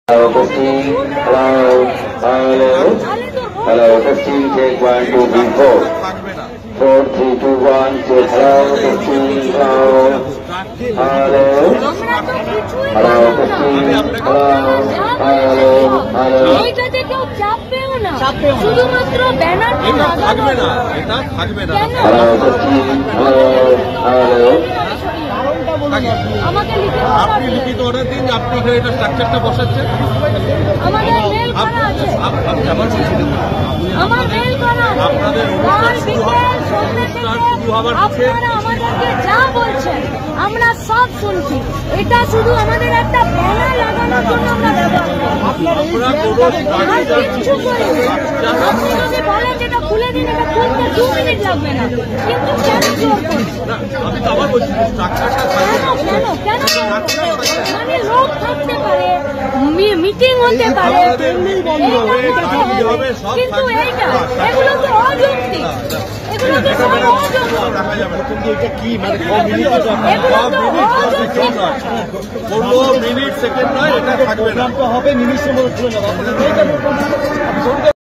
Hello, testing. Hello. Hello. Hello, testing. Take 1, 2, 3, 4. 4, 3, 2, 1. Check. Hello, testing. Hello. Hello. Hello, testing. Hello. Hello. Hello. এইটাতে কেউ চাপবেও না, শুধুমাত্র ব্যানারটা লাগানো। Hello, testing. Hello. Hello. আমাকে আপনি লিখিত অর্ডার দিন, আপনি এটা স্ট্রাকচারটা বসাচ্ছেন। আমাদের মেল করা আছে, আমার মেল করা আছে। আপনাদের আপনারা আমাদেরকে যা বলছেন আমরা সব শুনছি। এটা শুধু আমাদের একটা ব্যানার লাগানোর জন্য আমরা ব্যবহার করি, কিচ্ছু করিনি। আপনি যদি বলেন যেটা খুলে দিন, এটা খুলতে 2 মিনিট লাগবে না, কিন্তু কেন জোর করছেন? কেন মানে লোক থাকতে পারে, মিটিং হতে পারে, কিন্তু এইটা এগুলো তো অযৌক্তিক, এগুলো তো সব অযৌক্তিক, এগুলো তো অযৌক্তিক। 15 মিনিট সেকেন্ড নয়, এটা থাকবে না, হবে মিনিটের মধ্যে খুলে নেওয়া।